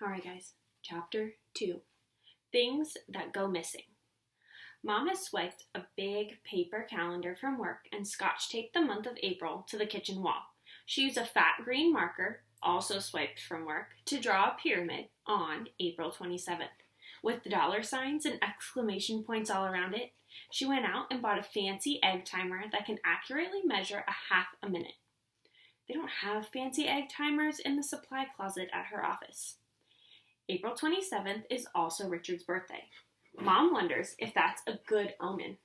Alright, guys, Chapter 2 Things That Go Missing. Mom has swiped a big paper calendar from work and scotch taped the month of April to the kitchen wall. She used a fat green marker, also swiped from work, to draw a pyramid on April 27th. With dollar signs and exclamation points all around it, she went out and bought a fancy egg timer that can accurately measure a half a minute. They don't have fancy egg timers in the supply closet at her office. April 27th is also Richard's birthday. Mom wonders if that's a good omen.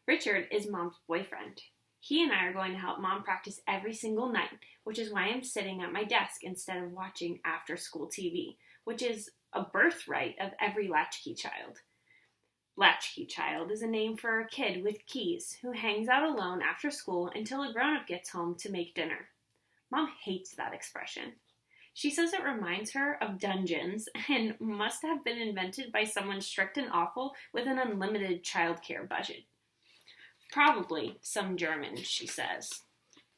Richard is Mom's boyfriend. He and I are going to help Mom practice every single night, which is why I'm sitting at my desk instead of watching after-school TV, which is a birthright of every latchkey child. Latchkey child is a name for a kid with keys who hangs out alone after school until a grown-up gets home to make dinner. Mom hates that expression. She says it reminds her of dungeons and must have been invented by someone strict and awful with an unlimited childcare budget. Probably some German, she says,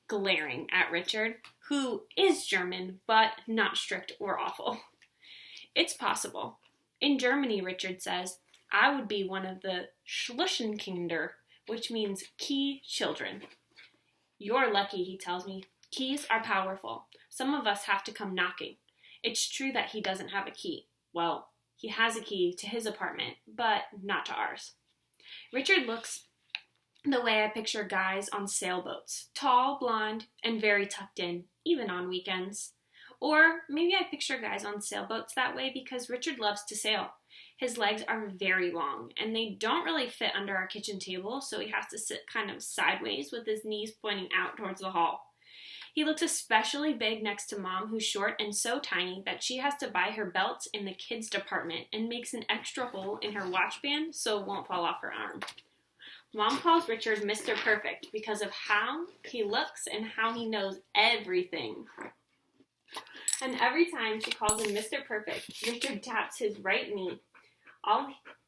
glaring at Richard, who is German, but not strict or awful. It's possible. In Germany, Richard says, I would be one of the Schlüsselkinder, which means key children. You're lucky, he tells me. Keys are powerful. Some of us have to come knocking. It's true that he doesn't have a key. Well, he has a key to his apartment, but not to ours. Richard looks the way I picture guys on sailboats, tall, blonde, and very tucked in, even on weekends. Or maybe I picture guys on sailboats that way because Richard loves to sail. His legs are very long, and they don't really fit under our kitchen table, so he has to sit kind of sideways with his knees pointing out towards the hall. He looks especially big next to Mom, who's short and so tiny that she has to buy her belts in the kids' department and makes an extra hole in her watch band so it won't fall off her arm. Mom calls Richard Mr. Perfect because of how he looks and how he knows everything. And every time she calls him Mr. Perfect, Richard taps his right knee.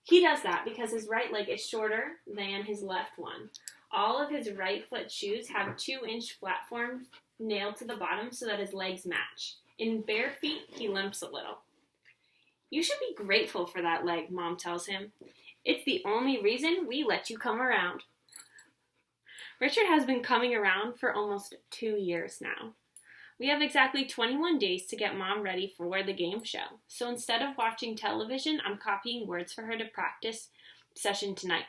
He does that because his right leg is shorter than his left one. All of his right foot shoes have 2-inch platforms nailed to the bottom so that his legs match. In bare feet, he limps a little. You should be grateful for that leg, Mom tells him. It's the only reason we let you come around. Richard has been coming around for almost 2 years now. We have exactly 21 days to get Mom ready for the game show. So instead of watching television, I'm copying words for her to practice session tonight.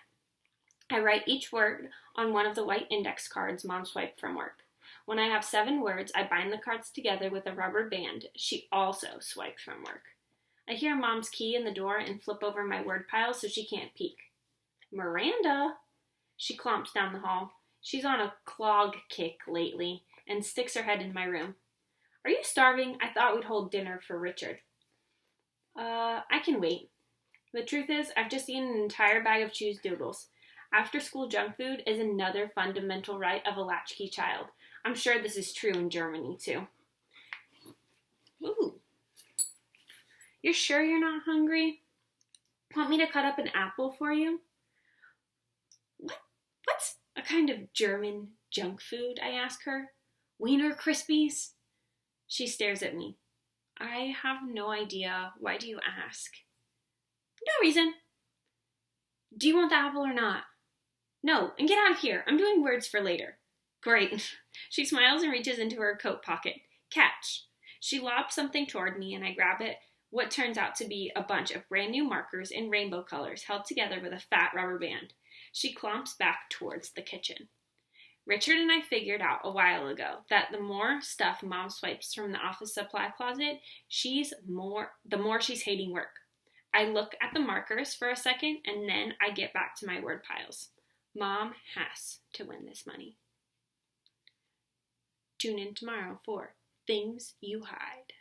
I write each word on one of the white index cards Mom swiped from work. When I have 7 words, I bind the cards together with a rubber band she also swiped from work. I hear Mom's key in the door and flip over my word pile so she can't peek. Miranda! She clomps down the hall. She's on a clog kick lately and sticks her head in my room. Are you starving? I thought we'd hold dinner for Richard. I can wait. The truth is, I've just eaten an entire bag of Chews Doodles. After-school junk food is another fundamental right of a latchkey child. I'm sure this is true in Germany, too. Ooh. You're sure you're not hungry? Want me to cut up an apple for you? What's a kind of German junk food, I ask her. Wiener Krispies? She stares at me. I have no idea. Why do you ask? No reason. Do you want the apple or not? No, and get out of here. I'm doing words for later. Great. She smiles and reaches into her coat pocket. Catch. She lobs something toward me and I grab it, what turns out to be a bunch of brand new markers in rainbow colors held together with a fat rubber band. She clomps back towards the kitchen. Richard and I figured out a while ago that the more stuff Mom swipes from the office supply closet, the more she's hating work. I look at the markers for a second and then I get back to my word piles. Mom has to win this money. Tune in tomorrow for Things You Hide.